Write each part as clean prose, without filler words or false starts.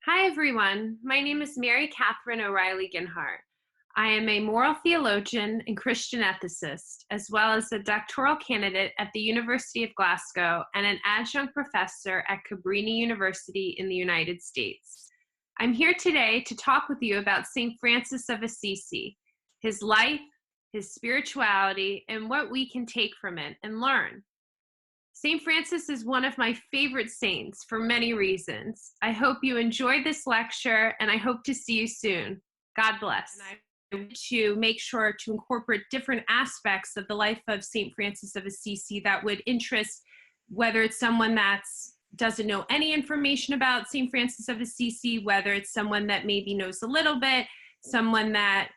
Hi, everyone. My name is Mary Catherine O'Reilly Ginhart. I am a moral theologian and Christian ethicist, as well as a doctoral candidate at the University of Glasgow and an adjunct professor at Cabrini University in the United States. I'm here today to talk with you about St. Francis of Assisi, his life, his spirituality, and what we can take from it and learn. St. Francis is one of my favorite saints for many reasons. I hope you enjoyed this lecture, and I hope to see you soon. God bless. And I want to make sure to incorporate different aspects of the life of St. Francis of Assisi that would interest, whether it's someone that doesn't know any information about St. Francis of Assisi, whether it's someone that maybe knows a little bit, someone that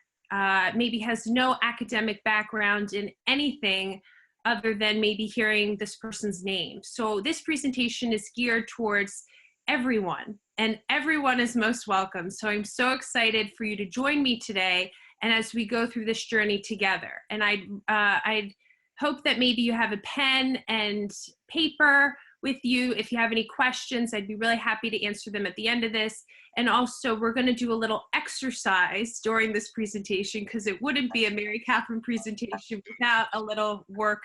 maybe has no academic background in anything other than maybe hearing this person's name. So this presentation is geared towards everyone, and everyone is most welcome. So I'm so excited for you to join me today, and as we go through this journey together. And I'd hope that maybe you have a pen and paper with you. If you have any questions, I'd be really happy to answer them at the end of this. And also, we're going to do a little exercise during this presentation, because it wouldn't be a Mary Catherine presentation without a little work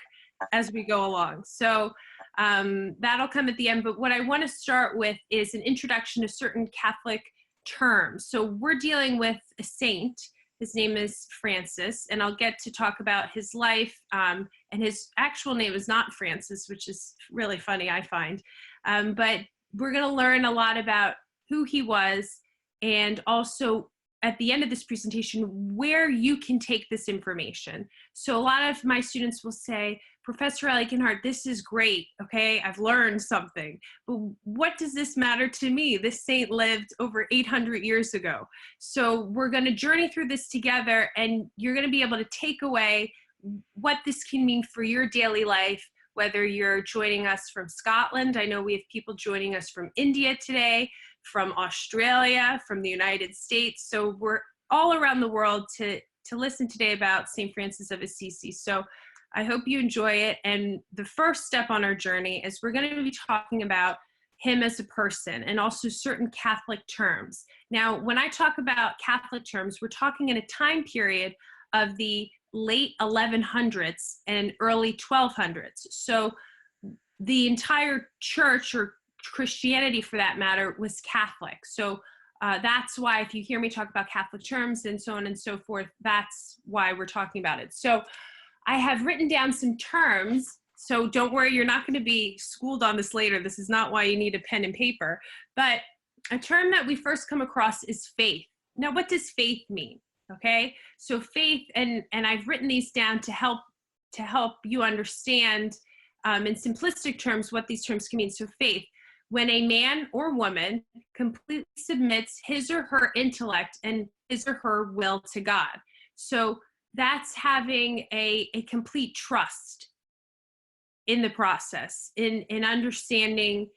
as we go along. So that'll come at the end. But what I want to start with is an introduction to certain Catholic terms. So we're dealing with a saint. His name is Francis, and I'll get to talk about his life. And his actual name is not Francis, which is really funny, I find. But we're going to learn a lot about who he was, and also at the end of this presentation, where you can take this information. So a lot of my students will say, Professor Ginhart, this is great, okay? I've learned something, but what does this matter to me? This saint lived over 800 years ago. So we're gonna journey through this together, and you're gonna be able to take away what this can mean for your daily life, whether you're joining us from Scotland. I know we have people joining us from India today, from Australia, from the United States. So we're all around the world to listen today about St. Francis of Assisi. So I hope you enjoy it. And the first step on our journey is we're going to be talking about him as a person, and also certain Catholic terms. Now, when I talk about Catholic terms, we're talking in a time period of the late 1100s and early 1200s. So the entire church, or Christianity for that matter, was Catholic. So that's why if you hear me talk about Catholic terms and so on and so forth, that's why we're talking about it. So I have written down some terms, so don't worry, you're not going to be schooled on this later. This is not why you need a pen and paper. But a term that we first come across is faith. Now, what does faith mean? Okay, so faith, and I've written these down to help you understand in simplistic terms what these terms can mean. So faith, when a man or woman completely submits his or her intellect and his or her will to God. So that's having a complete trust in the process, in understanding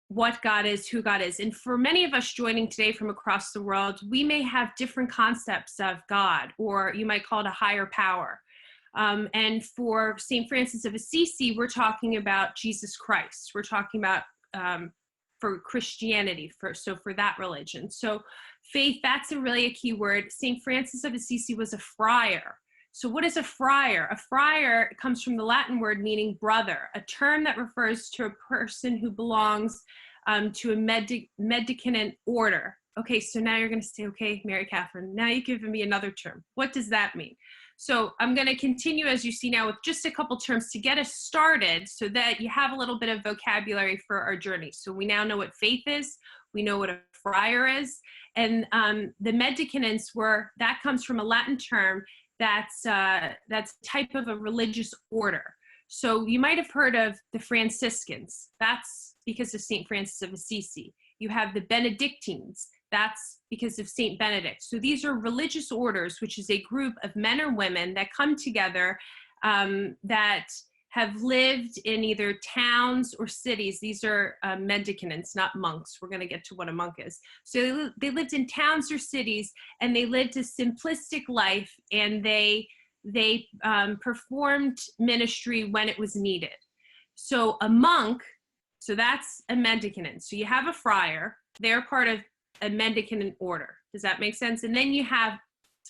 what God is, who God is. And for many of us joining today from across the world, we may have different concepts of God, or you might call it a higher power. And for St. Francis of Assisi, we're talking about Jesus Christ. We're talking about for Christianity, for that religion. So faith, that's really a key word. St. Francis of Assisi was a friar. So what is a friar? A friar comes from the Latin word meaning brother, a term that refers to a person who belongs to a mendicant order. Okay, so now you're going to say, okay, Mary Catherine, now you've given me another term. What does that mean? So I'm going to continue, as you see now, with just a couple terms to get us started, so that you have a little bit of vocabulary for our journey. So we now know what faith is, we know what a friar is, and the mendicants that comes from a Latin term that's type of a religious order. So you might have heard of the Franciscans. That's because of St. Francis of Assisi. You have the Benedictines. That's because of St. Benedict. So these are religious orders, which is a group of men or women that come together that have lived in either towns or cities. These are mendicants, not monks. We're going to get to what a monk is. So they lived in towns or cities, and they lived a simplistic life, and they performed ministry when it was needed. So a monk, so that's a mendicant. So you have a friar. They're part of a mendicant order. Does that make sense? And then you have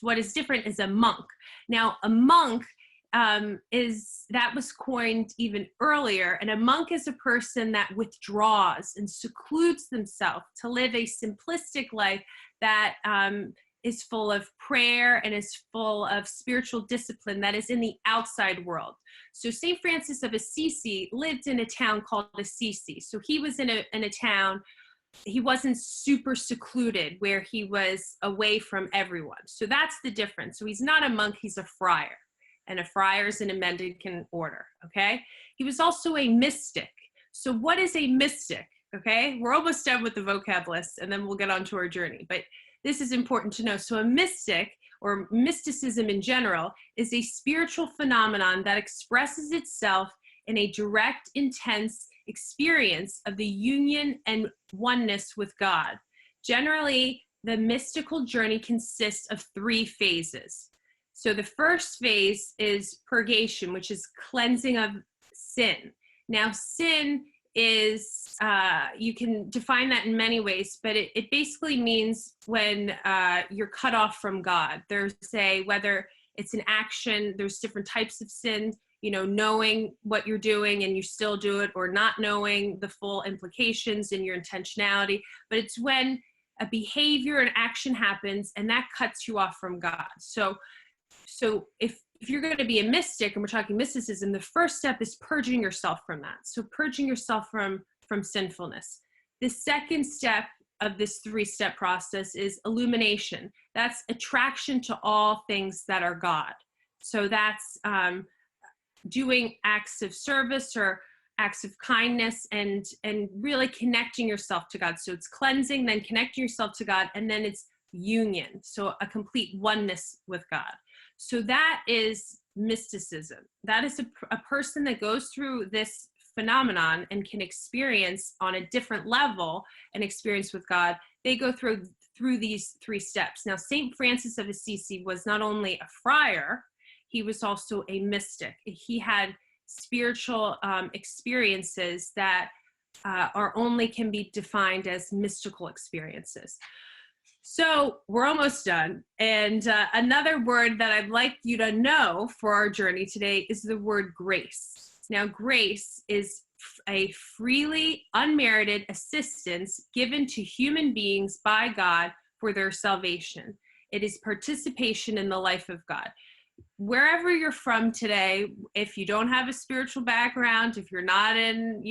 what is different is a monk. Now, a monk that was coined even earlier, and a monk is a person that withdraws and secludes themselves to live a simplistic life that is full of prayer and is full of spiritual discipline that is in the outside world. So St. Francis of Assisi lived in a town called Assisi. So he was in a town, he wasn't super secluded where he was away from everyone. So that's the difference. So he's not a monk, he's a friar. And a friar is in a mendicant order, okay? He was also a mystic. So what is a mystic, okay? We're almost done with the vocab list, and then we'll get on to our journey. But this is important to know. So a mystic, or mysticism in general, is a spiritual phenomenon that expresses itself in a direct, intense experience of the union and oneness with God. Generally, the mystical journey consists of 3 phases. So the first phase is purgation, which is cleansing of sin. Now, sin is, you can define that in many ways, but it basically means when you're cut off from God. There's whether it's an action, there's different types of sin, you know, knowing what you're doing and you still do it, or not knowing the full implications in your intentionality. But it's when a behavior and action happens and that cuts you off from God. So if you're going to be a mystic, and we're talking mysticism, the first step is purging yourself from that. So purging yourself from sinfulness. The second step of this 3-step process is illumination. That's attraction to all things that are God. So that's doing acts of service or acts of kindness and really connecting yourself to God. So it's cleansing, then connecting yourself to God, and then it's union. So a complete oneness with God. So that is mysticism. That is a person that goes through this phenomenon and can experience on a different level an experience with God. They go through these 3 steps. Now, St. Francis of Assisi was not only a friar, he was also a mystic. He had spiritual experiences that can be defined as mystical experiences. So we're almost done. And another word that I'd like you to know for our journey today is the word grace. Now, grace is a freely unmerited assistance given to human beings by God for their salvation. It is participation in the life of God. Wherever you're from today, if you don't have a spiritual background, if you're not in,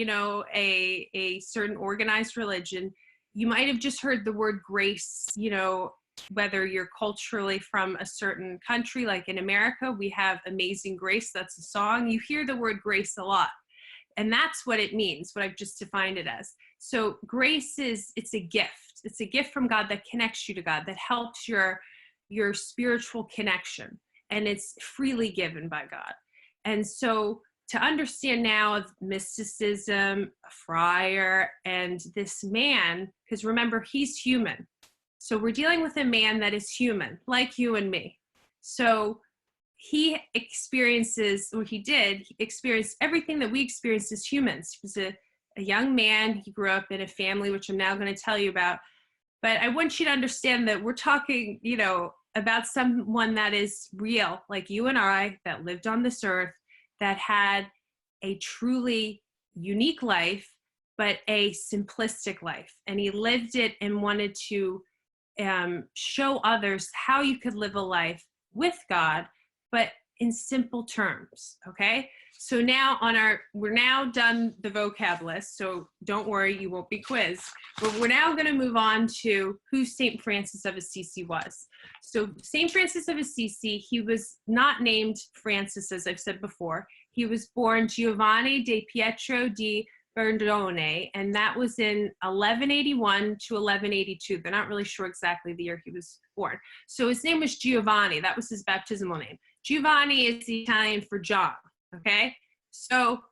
a certain organized religion, you might have just heard the word grace, whether you're culturally from a certain country, like in America, we have Amazing Grace, that's a song. You hear the word grace a lot. And that's what it means, what I've just defined it as. So grace it's a gift. It's a gift from God that connects you to God, that helps your spiritual connection. And it's freely given by God. And so to understand now mysticism, a friar, and this man, because remember, he's human. So we're dealing with a man that is human, like you and me. So he experienced everything that we experienced as humans. He was a young man. He grew up in a family, which I'm now going to tell you about. But I want you to understand that we're talking, about someone that is real, like you and I, that lived on this earth, that had a truly unique life, but a simplistic life. And he lived it and wanted to show others how you could live a life with God, but in simple terms, okay? So now we're now done the vocab list, so don't worry, you won't be quizzed. But we're now going to move on to who St. Francis of Assisi was. So St. Francis of Assisi, he was not named Francis, as I've said before. He was born Giovanni de Pietro di Bernardone, and that was in 1181 to 1182. They're not really sure exactly the year he was born. So his name was Giovanni. That was his baptismal name. Giovanni is the Italian for John, okay? So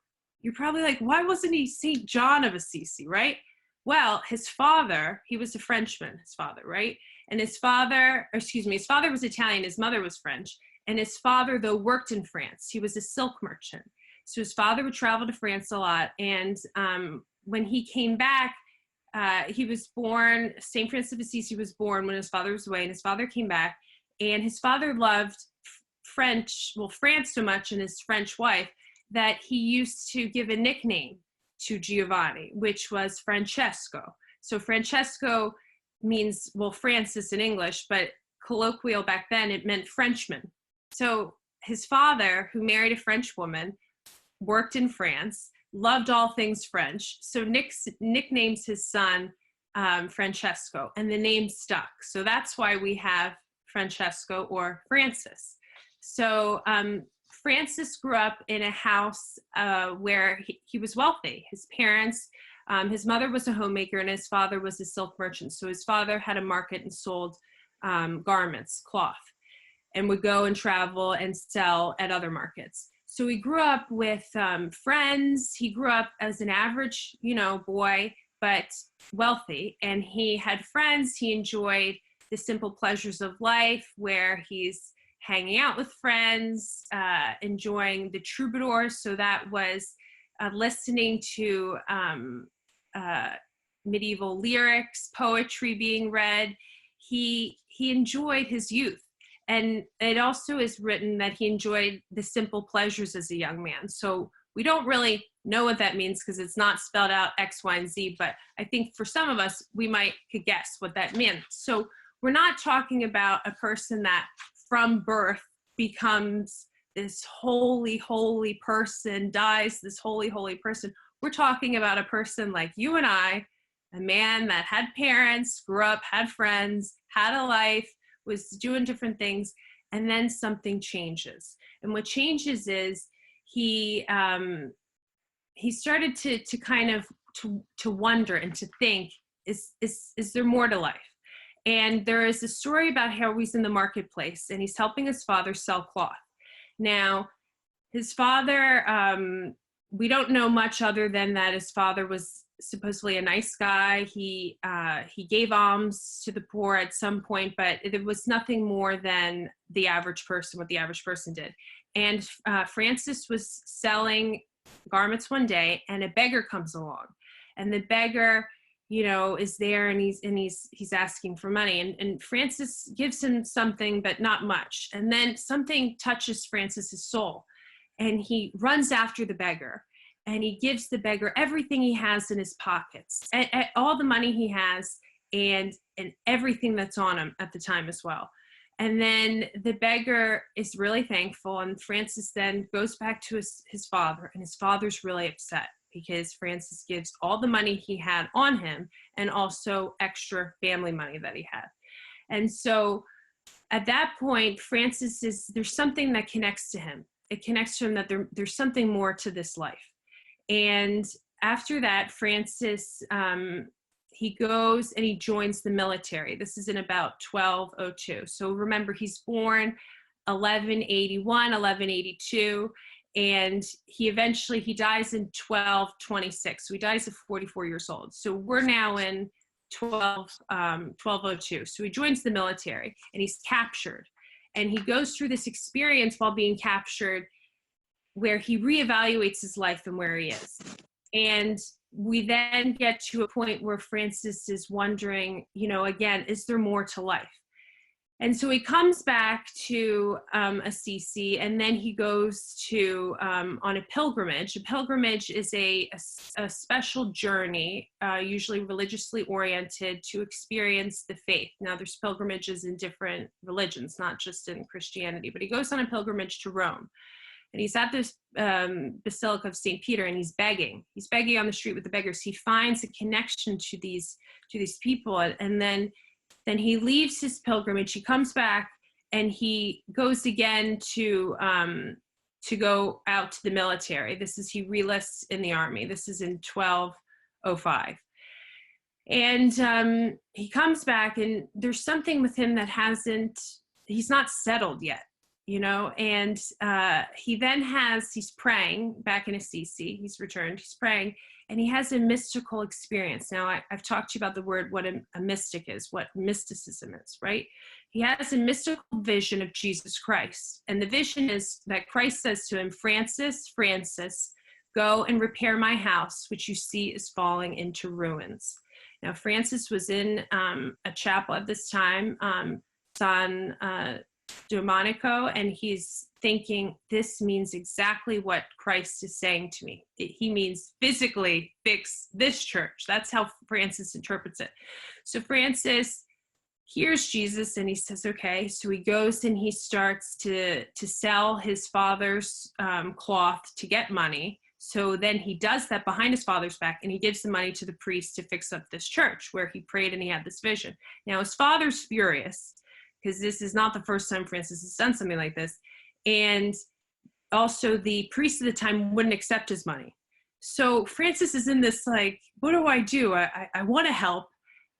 you're probably like, why wasn't he St. John of Assisi, right? Well, his father, he was a Frenchman, his father, right? And his father was Italian, his mother was French. And his father, though, worked in France. He was a silk merchant. So his father would travel to France a lot. And when he came back, he was born, St. Francis of Assisi was born when his father was away, and his father came back, and his father loved France so much, and his French wife, that he used to give a nickname to Giovanni, which was Francesco. So Francesco means, Francis in English, but colloquial back then, it meant Frenchman. So his father, who married a French woman, worked in France, loved all things French. So nicknames his son Francesco, and the name stuck. So that's why we have Francesco or Francis. So Francis grew up in a house where he was wealthy. His parents, his mother was a homemaker and his father was a silk merchant. So his father had a market and sold garments, cloth, and would go and travel and sell at other markets. So he grew up with friends. He grew up as an average, boy, but wealthy. And he had friends. He enjoyed the simple pleasures of life, where he's hanging out with friends, enjoying the troubadours. So that was listening to medieval lyrics, poetry being read. He enjoyed his youth. And it also is written that he enjoyed the simple pleasures as a young man. So we don't really know what that means because it's not spelled out X, Y, and Z, but I think for some of us, we could guess what that meant. So we're not talking about a person that from birth becomes this holy, holy person, dies this holy, holy person. We're talking about a person like you and I, a man that had parents, grew up, had friends, had a life, was doing different things, and then something changes. And what changes is he started to kind of to wonder and to think, is there more to life? And there is a story about how he's in the marketplace and he's helping his father sell cloth. Now, his father, we don't know much other than that his father was supposedly a nice guy. He gave alms to the poor at some point, but it was nothing more than the average person, what the average person did. And Francis was selling garments one day, and a beggar comes along, and the beggar, is there, and he's asking for money, and Francis gives him something, but not much. And then something touches Francis's soul, and he runs after the beggar. And he gives the beggar everything he has in his pockets, and all the money he has, and everything that's on him at the time as well. And then the beggar is really thankful, and Francis then goes back to his father, and his father's really upset because Francis gives all the money he had on him and also extra family money that he had. And so at that point, there's something that connects to him. It connects to him that there's something more to this life. And after that, Francis, he goes and he joins the military. This is in about 1202. So remember, he's born 1181, 1182, and he dies in 1226. So he dies at 44 years old. So we're now in 1202. So he joins the military and he's captured. And he goes through this experience while being captured where he reevaluates his life and where he is. And we then get to a point where Francis is wondering, again, is there more to life? And so he comes back to Assisi, and then he goes to on a pilgrimage. A pilgrimage is a special journey, usually religiously oriented, to experience the faith. Now, there's pilgrimages in different religions, not just in Christianity, but he goes on a pilgrimage to Rome. And he's at this Basilica of St. Peter, and he's begging. He's begging on the street with the beggars. He finds a connection to these people, and then he leaves his pilgrimage. He comes back, and he goes again to go out to the military. He relists in the army. This is in 1205. And he comes back, and there's something with him that he's not settled yet. And he's praying back in Assisi. He's returned, he's praying, and he has a mystical experience. Now, I've talked to you about the word, what a mystic is, what mysticism is, right? He has a mystical vision of Jesus Christ. And the vision is that Christ says to him, Francis, go and repair my house, which you see is falling into ruins. Now, Francis was in a chapel at this time, San Domenico, and he's thinking, this means exactly what Christ is saying to me. He means physically fix this church. That's how Francis interprets it. So Francis hears Jesus and he says, okay. So he goes and he starts to sell his father's cloth to get money. So then he does that behind his father's back, and he gives the money to the priest to fix up this church where he prayed and he had this vision. Now his father's furious, because this is not the first time Francis has done something like this. And also the priest at the time wouldn't accept his money. So Francis is in this like, what do? I want to help,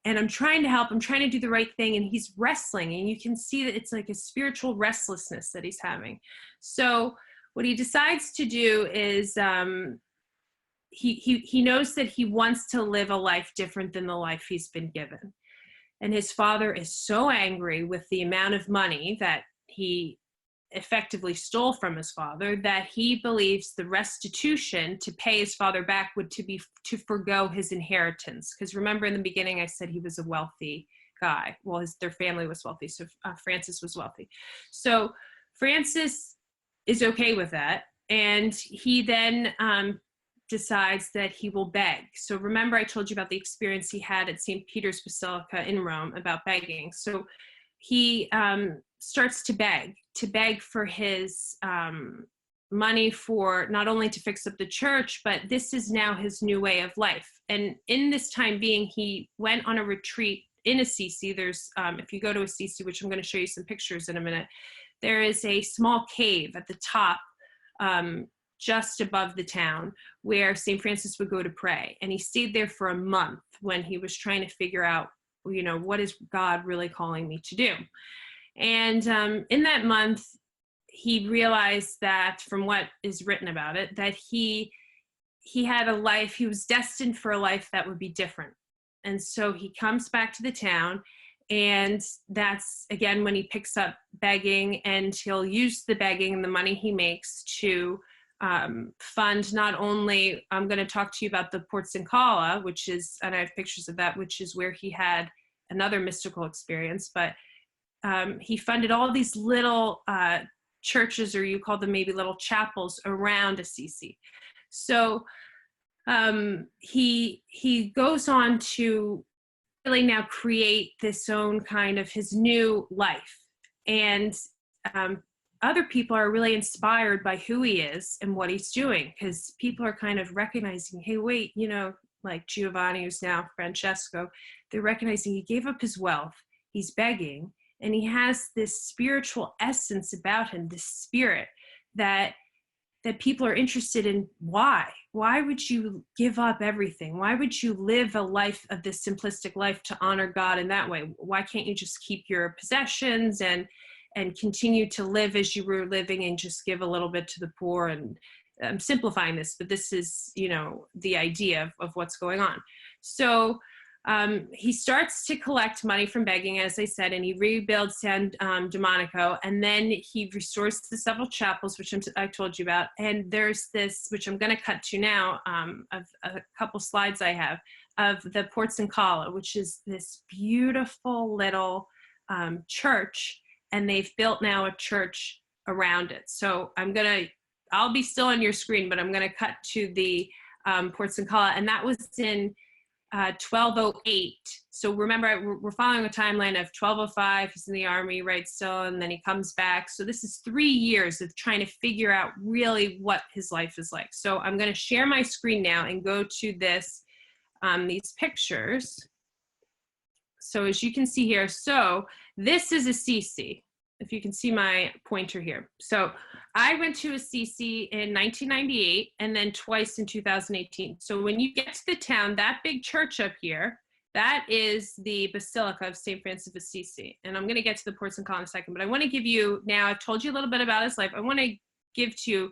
and I'm trying to help. I'm trying to do the right thing. And he's wrestling, and you can see that it's like a spiritual restlessness that he's having. So what he decides to do is he knows that he wants to live a life different than the life he's been given. And his father is so angry with the amount of money that he effectively stole from his father that he believes the restitution to pay his father back would to forgo his inheritance. Because remember in the beginning I said he was a wealthy guy. Well, their family was wealthy, so Francis was wealthy. So Francis is okay with that, and he then decides that he will beg. So remember I told you about the experience he had at St. Peter's Basilica in Rome about begging. So he starts to beg for his money for not only to fix up the church, but this is now his new way of life. And in this time being, he went on a retreat in Assisi. There's, if you go to Assisi, which I'm going to show you some pictures in a minute, there is a small cave at the top, just above the town, where St. Francis would go to pray. And he stayed there for a month when he was trying to figure out, what is God really calling me to do? And in that month, he realized that from what is written about it, that he had a life, he was destined for a life that would be different. And so he comes back to the town, and that's, again, when he picks up begging, and he'll use the begging and the money he makes to fund not only, I'm going to talk to you about the Porzincala, which is, and I have pictures of that, which is where he had another mystical experience, but he funded all these little churches, or you call them maybe little chapels, around Assisi. So he goes on to really now create this own kind of his new life. And other people are really inspired by who he is and what he's doing, because people are kind of recognizing, hey, wait, like Giovanni, who's now Francesco, they're recognizing he gave up his wealth, he's begging, and he has this spiritual essence about him, this spirit that people are interested in. Why would you give up everything? Why would you live a life of this simplistic life to honor God in that way? Why can't you just keep your possessions and continue to live as you were living and just give a little bit to the poor? And I'm simplifying this, but this is, the idea of what's going on. So he starts to collect money from begging, as I said, and he rebuilds San Domenico, and then he restores the several chapels, which I told you about. And there's this, which I'm going to cut to now, of a couple slides I have, of the Porzincala, which is this beautiful little church, and they've built now a church around it. So I'll be still on your screen, but I'm going to cut to the Porzincala, and that was in 1208. So remember, we're following a timeline of 1205, he's in the army, right, still, and then he comes back. So this is 3 years of trying to figure out really what his life is like. So I'm going to share my screen now and go to these pictures. So as you can see here, so this is Assisi, if you can see my pointer here. So I went to Assisi in 1998 and then twice in 2018. So when you get to the town, that big church up here, that is the Basilica of St. Francis of Assisi. And I'm going to get to the Porzincala in a second, but I want to give you, now I've told you a little bit about his life. I want to give to you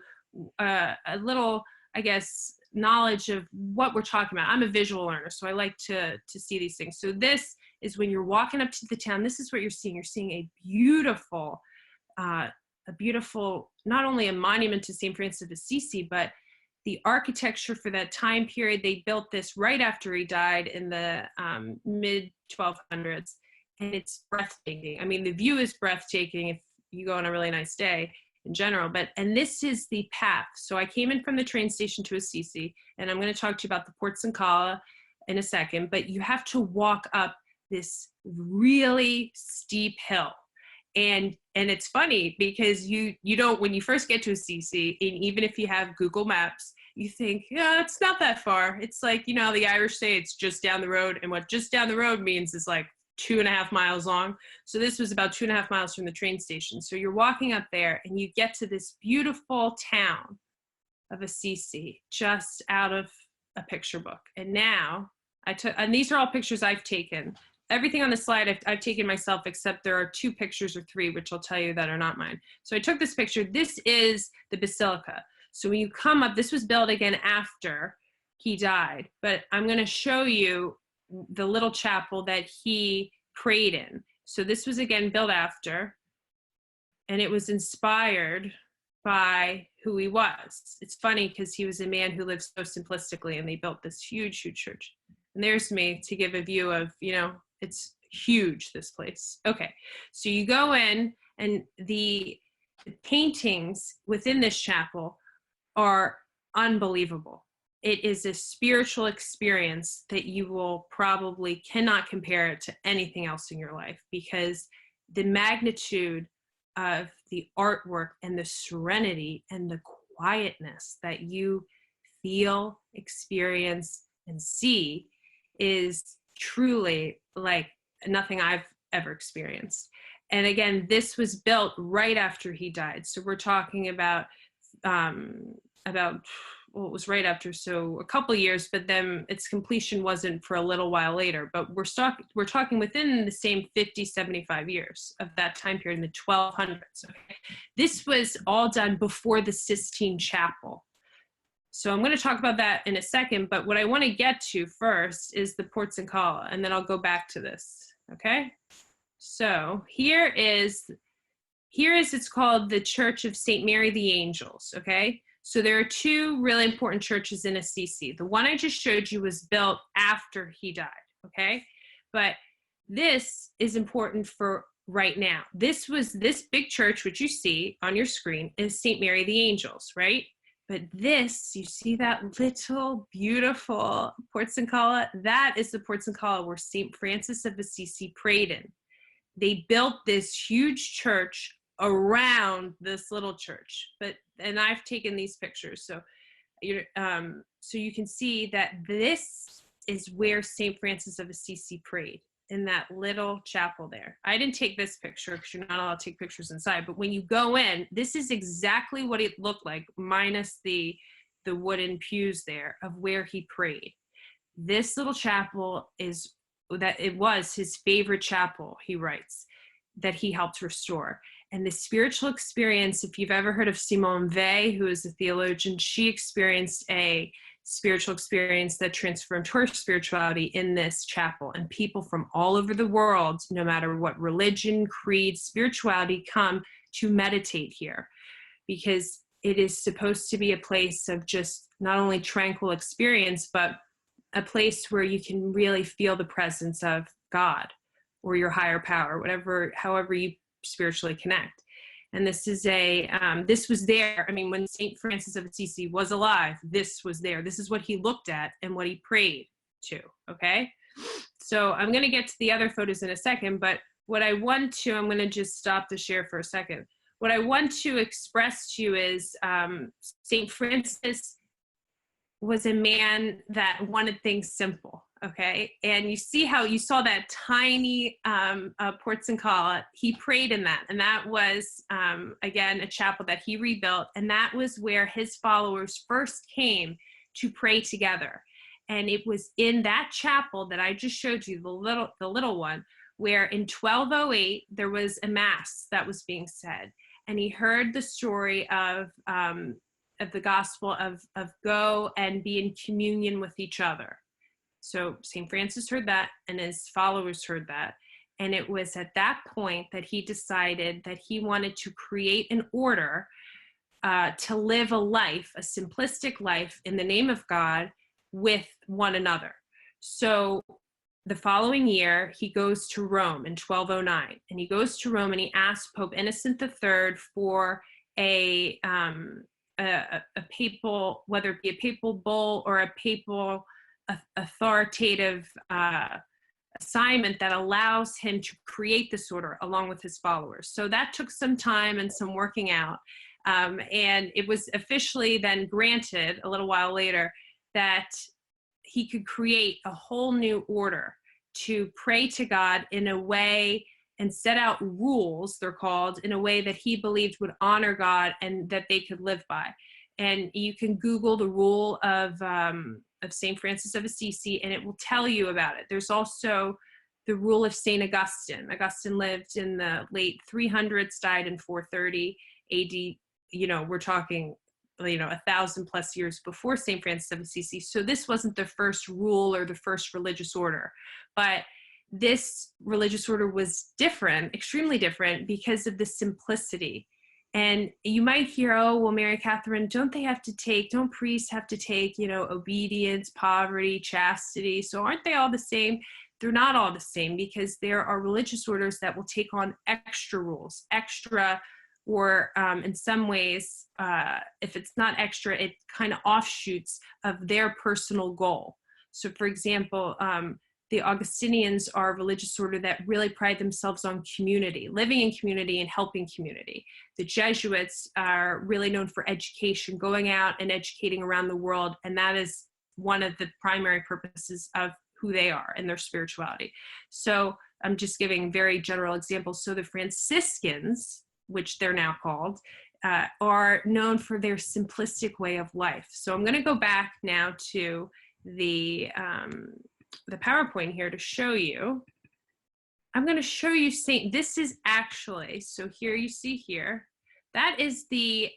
a little, I guess, knowledge of what we're talking about. I'm a visual learner, so I like to see these things. So this is when you're walking up to the town, this is what you're seeing. You're seeing a beautiful, not only a monument to St. Francis of Assisi, but the architecture for that time period. They built this right after he died in the mid 1200s, and it's breathtaking. I mean, the view is breathtaking if you go on a really nice day in general, and this is the path. So I came in from the train station to Assisi, and I'm going to talk to you about the Porta Scala in a second, but you have to walk up this really steep hill. And it's funny because you don't, when you first get to Assisi, and even if you have Google Maps, you think, yeah, it's not that far. It's like, you know, the Irish say it's just down the road, and what just down the road means is like 2.5 miles long. So this was about 2.5 miles from the train station. So you're walking up there and you get to this beautiful town of Assisi, just out of a picture book. And now and these are all pictures I've taken. Everything on the slide I've taken myself, except there are 2 pictures or 3, which I'll tell you that are not mine. So I took this picture. This is the basilica. So when you come up, this was built again after he died, but I'm going to show you the little chapel that he prayed in. So this was again built after, and it was inspired by who he was. It's funny because he was a man who lived so simplistically, and they built this huge, huge church. And there's me to give a view of, you know, it's huge, this place. Okay, so you go in, and the paintings within this chapel are unbelievable. It is a spiritual experience that you will probably cannot compare it to anything else in your life, because the magnitude of the artwork and the serenity and the quietness that you feel, experience, and see is truly like nothing I've ever experienced. And again, this was built right after he died. So we're talking about well, it was right after, so a couple of years, but then its completion wasn't for a little while later. But we're talking within the same 50, 75 years of that time period in the 1200s. Okay? This was all done before the Sistine Chapel. So I'm going to talk about that in a second, but what I want to get to first is the Porta Scala, and then I'll go back to this, okay? So here is it's called the Church of St. Mary the Angels, okay? So there are 2 really important churches in Assisi. The one I just showed you was built after he died, okay? But this is important for right now. This big church, which you see on your screen, is St. Mary the Angels, right? But this, you see that little beautiful Porta Scala? That is the Porta Scala where St. Francis of Assisi prayed in. They built this huge church around this little church, and I've taken these pictures, so you can see that this is where St. Francis of Assisi prayed, in that little chapel there. I didn't take this picture because you're not allowed to take pictures inside, but when you go in, this is exactly what it looked like, minus the wooden pews there of where he prayed. This little chapel was his favorite chapel, he writes, that he helped restore. And the spiritual experience, if you've ever heard of Simone Weil, who is a theologian, she experienced a spiritual experience that transformed her spirituality in this chapel. And people from all over the world, no matter what religion, creed, spirituality, come to meditate here, because it is supposed to be a place of just not only tranquil experience, but a place where you can really feel the presence of God or your higher power, however you spiritually connect. And this is this was there. I mean, when St. Francis of Assisi was alive, this was there. This is what he looked at and what he prayed to, okay? So I'm going to get to the other photos in a second, but what I want to, I'm going to just stop the share for a second. What I want to express to you is St. Francis was a man that wanted things simple. Okay, and you see how you saw that tiny Porta Scala. He prayed in that, and that was again a chapel that he rebuilt, and that was where his followers first came to pray together. And it was in that chapel that I just showed you, the little one, where in 1208 there was a mass that was being said, and he heard the story of the gospel of go and be in communion with each other. So St. Francis heard that, and his followers heard that. And it was at that point that he decided that he wanted to create an order to live a life, a simplistic life in the name of God with one another. So the following year, he goes to Rome in 1209, and he goes to Rome and he asks Pope Innocent III for a papal, whether it be a papal bull or a papal authoritative assignment that allows him to create this order along with his followers. So that took some time and some working out. And it was officially then granted a little while later that he could create a whole new order to pray to God in a way and set out rules, they're called, in a way that he believed would honor God and that they could live by. And you can Google the rule of St. Francis of Assisi, and it will tell you about it. There's also the rule of St. Augustine. Augustine lived in the late 300s, died in 430 AD. You know, we're talking, 1,000 plus years before St. Francis of Assisi. So this wasn't the first rule or the first religious order, but this religious order was different, extremely different, because of the simplicity. And you might hear, oh, well, Mary Catherine, don't priests have to take, obedience, poverty, chastity? So aren't they all the same? They're not all the same, because there are religious orders that will take on extra rules, or in some ways, if it's not extra, it kind of offshoots of their personal goal. So for example, the Augustinians are a religious order that really pride themselves on community, living in community and helping community. The Jesuits are really known for education, going out and educating around the world, and that is one of the primary purposes of who they are and their spirituality. So I'm just giving very general examples. So the Franciscans, which they're now called, are known for their simplistic way of life. So I'm going to go back now to the PowerPoint here to show you. I'm going to show you this is actually, so here you see here, that is the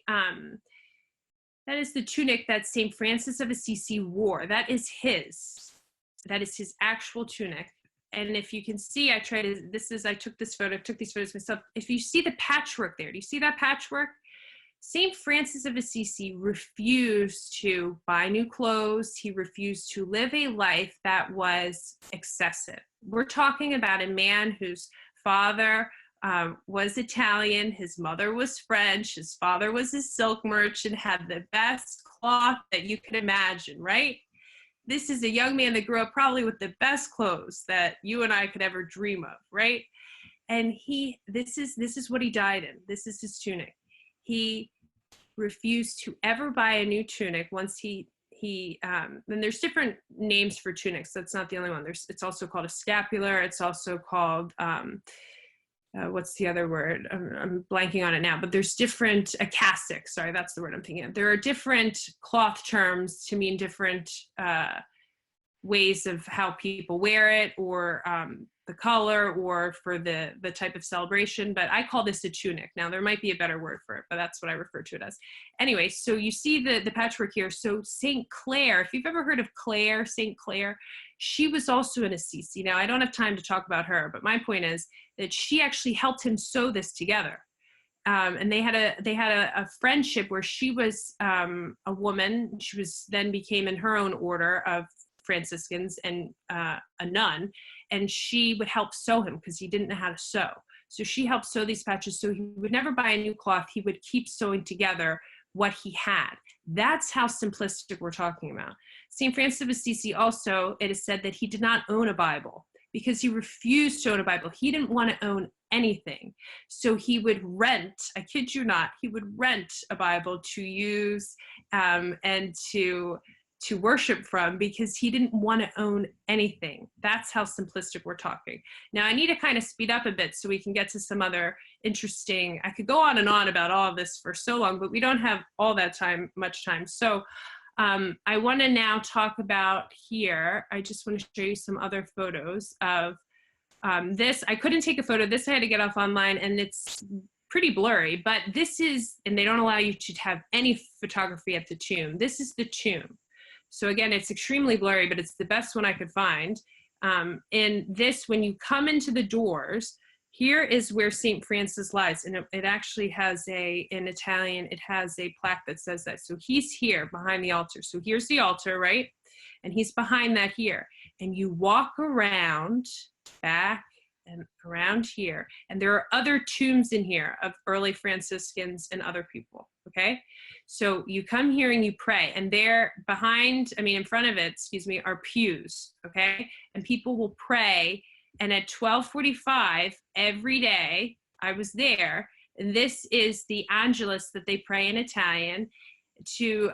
tunic that St. Francis of Assisi wore. That is his actual tunic. And if you can see, I took these photos myself. If you see the patchwork there, do you see that patchwork? St. Francis of Assisi refused to buy new clothes. He refused to live a life that was excessive. We're talking about a man whose father was Italian, his mother was French, his father was a silk merchant, had the best cloth that you could imagine, right? This is a young man that grew up probably with the best clothes that you and I could ever dream of, right? And this is what he died in. This is his tunic. He refused to ever buy a new tunic once and there's different names for tunics. That's not the only one. It's also called a scapular. It's also called, what's the other word? I'm blanking on it now, but there's different, a cassock, sorry, that's the word I'm thinking of. There are different cloth terms to mean different ways of how people wear it, or the color, or for the type of celebration, but I call this a tunic. Now there might be a better word for it, but that's what I refer to it as. Anyway, so you see the patchwork here. So St. Clare, if you've ever heard of St. Clare, she was also in Assisi. Now I don't have time to talk about her, but my point is that she actually helped him sew this together. And they had a friendship where she was a woman. She then became in her own order of Franciscans and a nun, and she would help sew him because he didn't know how to sew. So she helped sew these patches, so he would never buy a new cloth. He would keep sewing together what he had. That's how simplistic we're talking about. St. Francis of Assisi also, it is said that he did not own a Bible because he refused to own a Bible. He didn't want to own anything. So he would rent, I kid you not, he would rent a Bible to use and to worship from, because he didn't want to own anything. That's how simplistic we're talking. Now I need to kind of speed up a bit so we can get to some other interesting, I could go on and on about all of this for so long, but we don't have all that much time. So I want to now talk about here, I just want to show you some other photos of this. I couldn't take a photo. This I had to get off online, and it's pretty blurry, but this is, and they don't allow you to have any photography at the tomb. This is the tomb. So again, it's extremely blurry, but it's the best one I could find. In this, when you come into the doors, here is where St. Francis lies. And it actually has in Italian, it has a plaque that says that. So he's here behind the altar. So here's the altar, right? And he's behind that here. And you walk around back and around here. And there are other tombs in here of early Franciscans and other people, okay? So you come here and you pray. And there in front of it, are pews, okay? And people will pray. And at 12:45 every day, I was there. And this is the Angelus that they pray in Italian to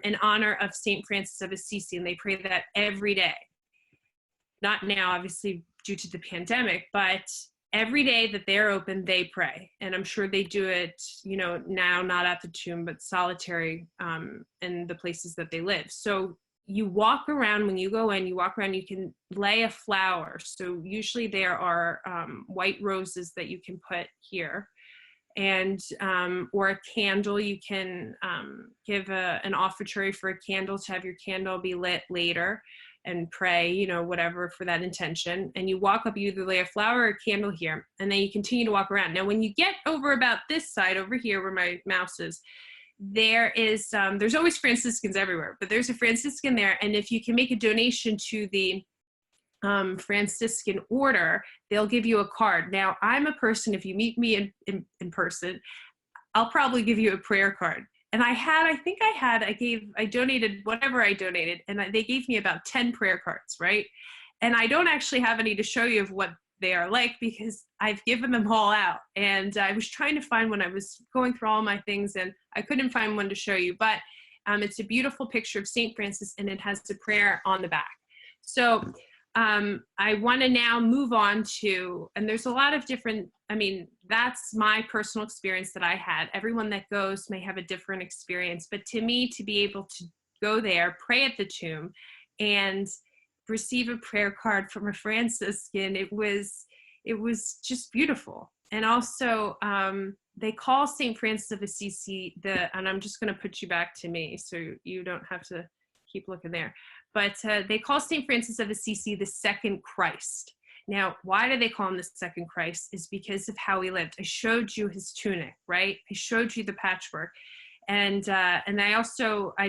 in honor of St. Francis of Assisi. And they pray that every day. Not now, obviously, due to the pandemic, but every day that they're open, they pray. And I'm sure they do it, now not at the tomb, but solitary in the places that they live. So you walk around, when you go in, you walk around, you can lay a flower. So usually there are white roses that you can put here, and or a candle. You can give an offertory for a candle to have your candle be lit later and pray, whatever for that intention. And you walk up, you either lay a flower or a candle here, and then you continue to walk around. Now, when you get over about this side over here where my mouse is, there's always Franciscans everywhere, but there's a Franciscan there. And if you can make a donation to the Franciscan Order, they'll give you a card. Now, I'm a person, if you meet me in person, I'll probably give you a prayer card. And I donated whatever I donated, and they gave me about 10 prayer cards, right? And I don't actually have any to show you of what they are like, because I've given them all out. And I was trying to find one. I was going through all my things and I couldn't find one to show you, but it's a beautiful picture of St. Francis, and it has a prayer on the back. So I want to now move on to, and there's a lot of different, that's my personal experience that I had. Everyone that goes may have a different experience, but to me, to be able to go there, pray at the tomb, and receive a prayer card from a Franciscan, it was just beautiful. And also, they call St. Francis of Assisi and I'm just going to put you back to me so you don't have to keep looking there. But they call St. Francis of Assisi the second Christ. Now, why do they call him the second Christ? Is because of how he lived. I showed you his tunic, right? I showed you the patchwork. And I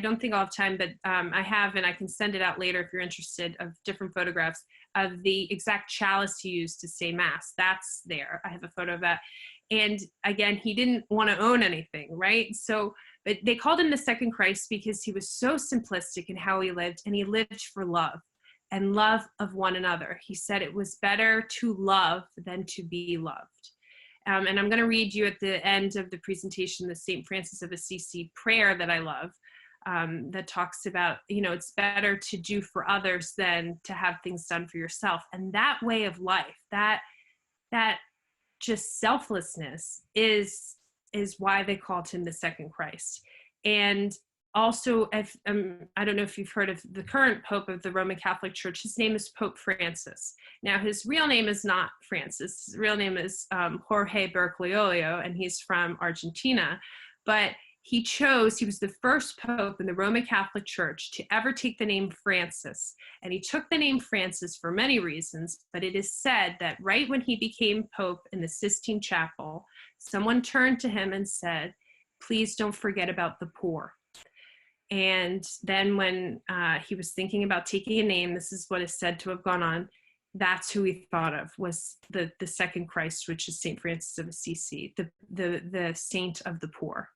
don't think I'll have time, but I have, and I can send it out later if you're interested, of different photographs of the exact chalice he used to say Mass. That's there. I have a photo of that. And again, he didn't want to own anything, right? So, but they called him the second Christ because he was so simplistic in how he lived, and he lived for love and love of one another. He said it was better to love than to be loved. And I'm going to read you at the end of the presentation the St. Francis of Assisi prayer that I love, that talks about, it's better to do for others than to have things done for yourself. And that way of life, that just selflessness is why they called him the second Christ. And also, I don't know if you've heard of the current Pope of the Roman Catholic Church. His name is Pope Francis. Now, his real name is not Francis. His real name is Jorge Bergoglio, and he's from Argentina. But he was the first Pope in the Roman Catholic Church to ever take the name Francis. And he took the name Francis for many reasons, but it is said that right when he became Pope in the Sistine Chapel, someone turned to him and said, "Please don't forget about the poor." And then when he was thinking about taking a name, this is what is said to have gone on, that's who he thought of, was the second Christ, which is St. Francis of Assisi, the saint of the poor.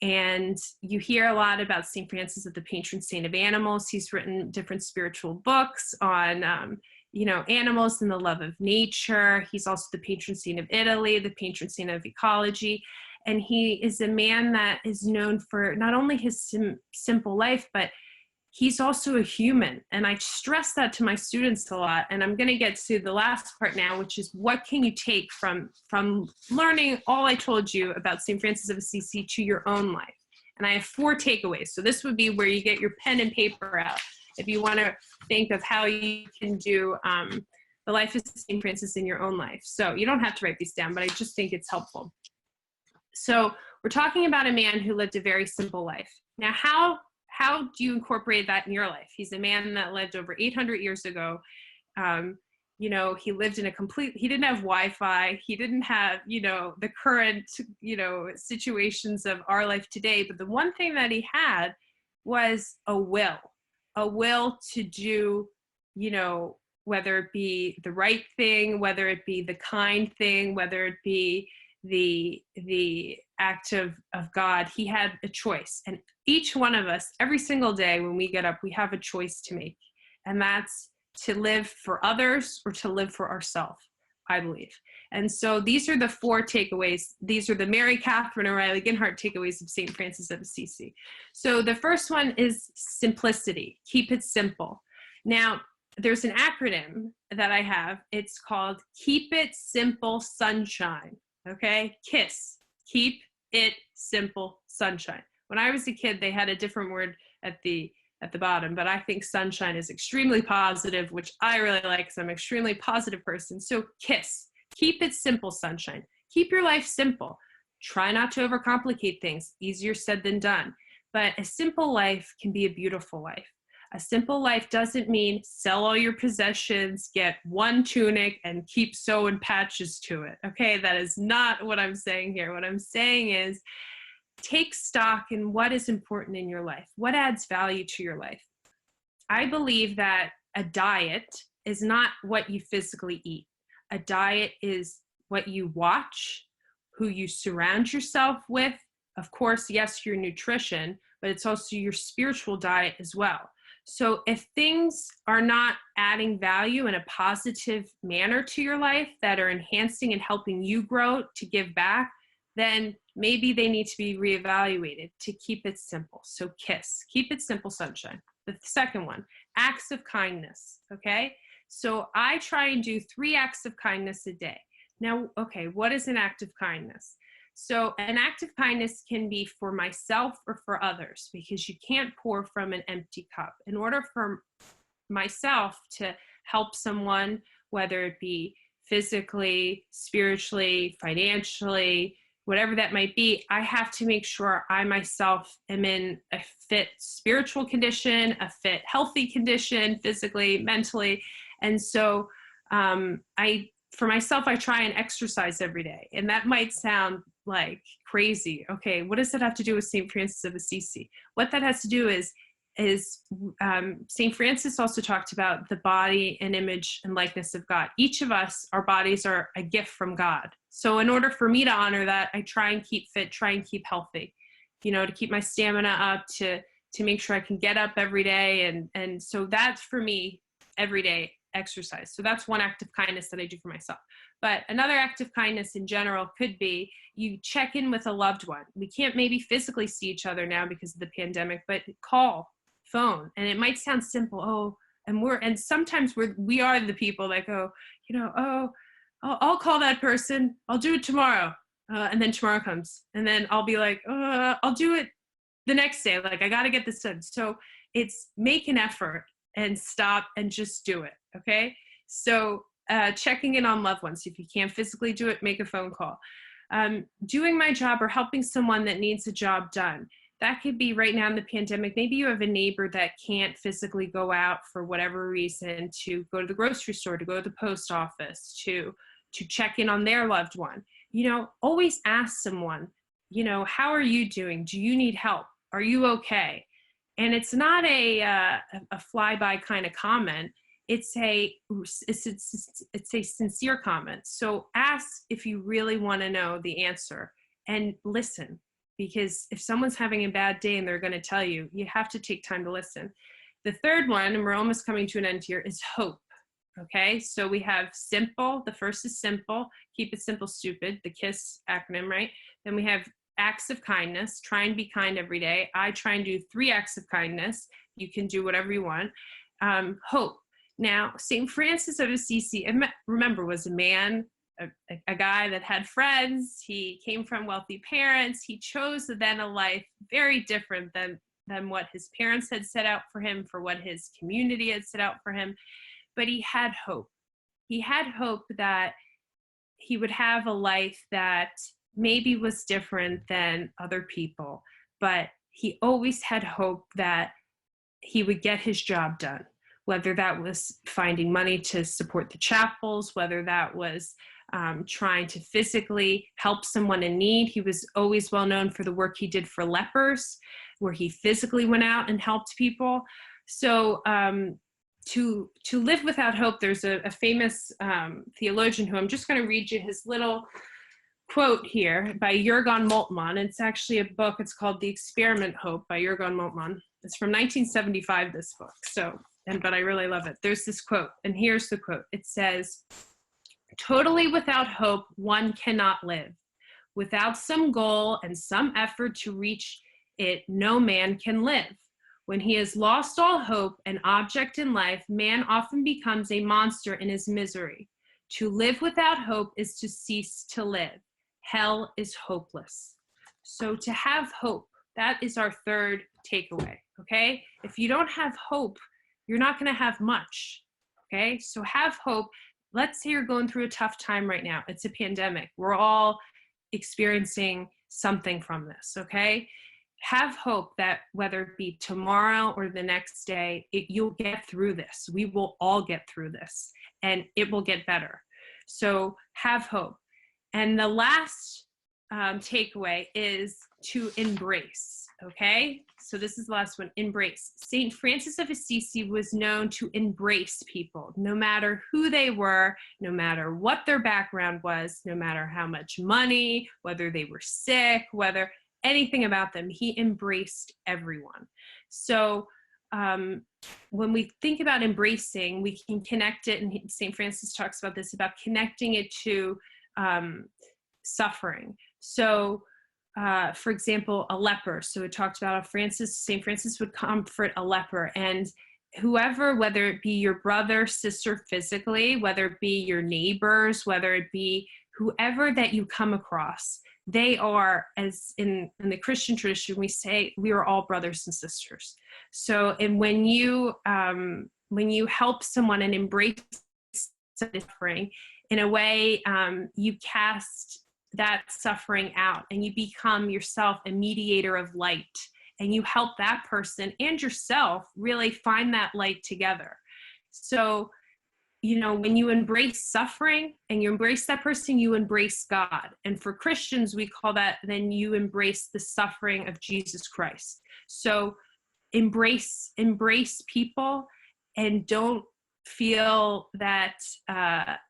And you hear a lot about St. Francis as the patron saint of animals. He's written different spiritual books on, animals and the love of nature. He's also the patron saint of Italy, the patron saint of ecology. And he is a man that is known for not only his simple life, but he's also a human. And I stress that to my students a lot. And I'm going to get to the last part now, which is what can you take from learning all I told you about St. Francis of Assisi to your own life? And I have 4 takeaways. So this would be where you get your pen and paper out if you want to think of how you can do the life of St. Francis in your own life. So you don't have to write these down, but I just think it's helpful. So we're talking about a man who lived a very simple life. Now, how do you incorporate that in your life? He's a man that lived over 800 years ago. he lived in he didn't have Wi-Fi. He didn't have, the current, situations of our life today. But the one thing that he had was a will to do, whether it be the right thing, whether it be the kind thing, whether it be the act of God. He had a choice. And each one of us, every single day when we get up, we have a choice to make. And that's to live for others or to live for ourselves, I believe. And so these are the 4 takeaways. These are the Mary Catherine O'Reilly Ginhart takeaways of St. Francis of Assisi. So the first one is simplicity. Keep it simple. Now, there's an acronym that I have. It's called Keep It Simple Sunshine. Okay? KISS. Keep it simple sunshine. When I was a kid, they had a different word at the bottom, but I think sunshine is extremely positive, which I really like because I'm an extremely positive person. So KISS, keep it simple, sunshine. Keep your life simple. Try not to overcomplicate things. Easier said than done. But a simple life can be a beautiful life. A simple life doesn't mean sell all your possessions, get one tunic, and keep sewing patches to it. Okay, that is not what I'm saying here. What I'm saying is, take stock in what is important in your life. What adds value to your life? I believe that a diet is not what you physically eat. A diet is what you watch, who you surround yourself with. Of course, yes, your nutrition, but it's also your spiritual diet as well. So if things are not adding value in a positive manner to your life, that are enhancing and helping you grow to give back, then maybe they need to be reevaluated. To keep it simple. So KISS, keep it simple, sunshine. The second one, acts of kindness. Okay. So I try and do 3 acts of kindness a day. Now, okay, what is an act of kindness? So an act of kindness can be for myself or for others, because you can't pour from an empty cup. In order for myself to help someone, whether it be physically, spiritually, financially, whatever that might be, I have to make sure I myself am in a fit spiritual condition, a fit healthy condition, physically, mentally. And so for myself, I try and exercise every day. And that might sound like crazy. Okay, what does that have to do with St. Francis of Assisi? What that has to do is St. Francis also talked about the body and image and likeness of God. Each of us, our bodies are a gift from God. So in order for me to honor that, I try and keep fit, try and keep healthy, to keep my stamina up, to make sure I can get up every day. And so that's for me, everyday exercise. So that's one act of kindness that I do for myself. But another act of kindness in general could be you check in with a loved one. We can't maybe physically see each other now because of the pandemic, but call, phone. And it might sound simple. And sometimes we are the people that go, I'll call that person. I'll do it tomorrow. And then tomorrow comes. And then I'll be like, I'll do it the next day. Like, I got to get this done. So it's make an effort and stop and just do it. Okay. So checking in on loved ones. If you can't physically do it, make a phone call. Doing my job or helping someone that needs a job done. That could be right now in the pandemic. Maybe you have a neighbor that can't physically go out for whatever reason, to go to the grocery store, to go to the post office, to check in on their loved one. Always ask someone, how are you doing? Do you need help? Are you okay? And it's not a flyby kind of comment. It's a sincere comment. So ask if you really want to know the answer, and listen. Because if someone's having a bad day and they're going to tell you, you have to take time to listen. The third one, and we're almost coming to an end here, is hope. Okay, so we have simple. The first is simple. Keep it simple, stupid. The KISS acronym, right? Then we have acts of kindness. Try and be kind every day. I try and do 3 acts of kindness. You can do whatever you want. Hope. Now, St. Francis of Assisi, remember, was a man, a guy that had friends. He came from wealthy parents. He chose then a life very different than what his parents had set out for him, for what his community had set out for him. But he had hope. He had hope that he would have a life that maybe was different than other people, but he always had hope that he would get his job done. whether that was finding money to support the chapels, whether that was trying to physically help someone in need. He was always well known for the work he did for lepers, where he physically went out and helped people. So to live without hope, there's a famous theologian who I'm just going to read you his little quote here by Jürgen Moltmann. It's actually a book. It's called The Experiment Hope by Jürgen Moltmann. It's from 1975, this book. But I really love it. There's this quote, and here's the quote. It says, "Totally without hope, one cannot live. Without some goal and some effort to reach it, no man can live. When he has lost all hope, an object in life, man often becomes a monster in his misery. To live without hope is to cease to live. Hell is hopeless." So to have hope, that is our third takeaway, okay? If you don't have hope, you're not going to have much, okay? So have hope. Let's say you're going through a tough time right now. It's a pandemic. We're all experiencing something from this, okay? Have hope that whether it be tomorrow or the next day, you'll get through this. We will all get through this, and it will get better. So have hope. And the last takeaway is to embrace, okay? So this is the last one, embrace. St. Francis of Assisi was known to embrace people, no matter who they were, no matter what their background was, no matter how much money, whether they were sick, whether anything about them, he embraced everyone. So when we think about embracing, we can connect it, and St. Francis talks about this, about connecting it to suffering. So for example, a leper. So it talked about St. Francis would comfort a leper, and whoever, whether it be your brother, sister physically, whether it be your neighbors, whether it be whoever that you come across, they are, as in the Christian tradition, we say we are all brothers and sisters. So, and when you help someone and embrace suffering, in a way, you cast that suffering out, and you become yourself a mediator of light, and you help that person and yourself really find that light together. So, when you embrace suffering and you embrace that person, you embrace God. And for Christians, we call that, then you embrace the suffering of Jesus Christ. So embrace people, and don't feel that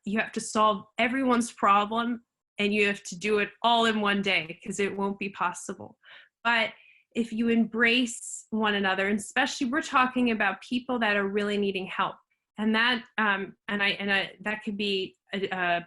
you have to solve everyone's problem and you have to do it all in one day, because it won't be possible. But if you embrace one another, and especially we're talking about people that are really needing help, and that that could be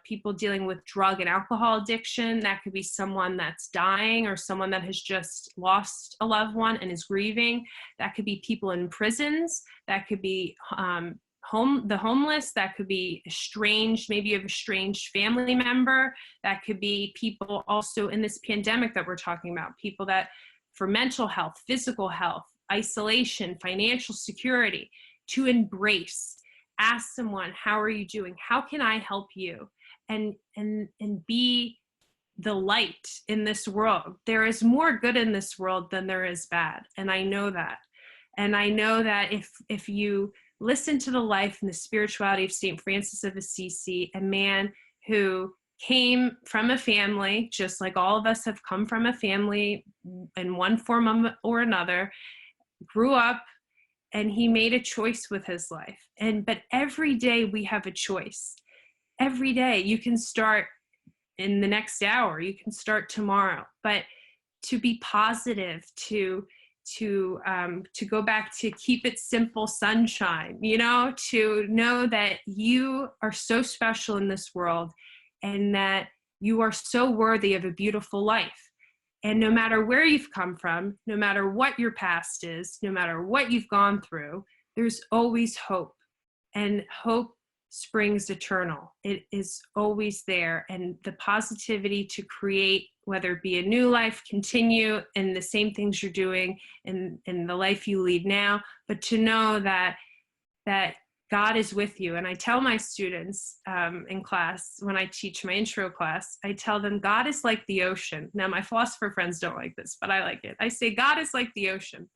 people dealing with drug and alcohol addiction. That could be someone that's dying, or someone that has just lost a loved one and is grieving. That could be people in prisons. That could be the homeless. That could be estranged. Maybe you have a estranged family member. That could be people also in this pandemic that we're talking about. People that for mental health, physical health, isolation, financial security. To embrace. Ask someone, how are you doing? How can I help you? And be the light in this world. There is more good in this world than there is bad. And I know that. And I know that if you listen to the life and the spirituality of St. Francis of Assisi, a man who came from a family, just like all of us have come from a family in one form or another, grew up, and he made a choice with his life. But every day we have a choice. Every day you can start in the next hour, you can start tomorrow, but to be positive, to go back to keep it simple sunshine, to know that you are so special in this world, and that you are so worthy of a beautiful life. And no matter where you've come from, no matter what your past is, no matter what you've gone through, there's always hope. And hope springs eternal. It is always there. And the positivity to create, whether it be a new life, continue in the same things you're doing in the life you lead now, but to know that God is with you. And I tell my students in class, when I teach my intro class, I tell them God is like the ocean. Now, my philosopher friends don't like this, but I like it. I say God is like the ocean.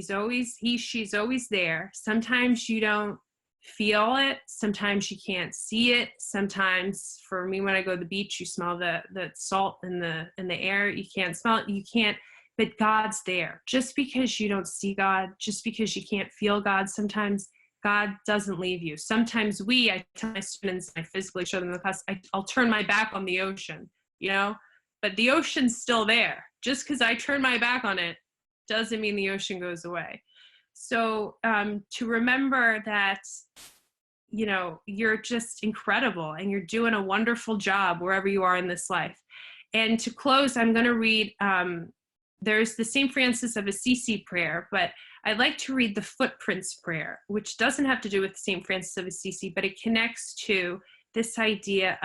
She's always there. Sometimes you don't feel it. Sometimes you can't see it. Sometimes, for me, when I go to the beach, you smell the salt in the air. You can't smell it. You can't, but God's there. Just because you don't see God, just because you can't feel God, sometimes God doesn't leave you. Sometimes I tell my students, I physically show them in the class, I'll turn my back on the ocean, but the ocean's still there. Just because I turn my back on it doesn't mean the ocean goes away. So to remember that, you're just incredible and you're doing a wonderful job wherever you are in this life. And to close, I'm going to read, there's the St. Francis of Assisi prayer, but I'd like to read the Footprints prayer, which doesn't have to do with St. Francis of Assisi, but it connects to this idea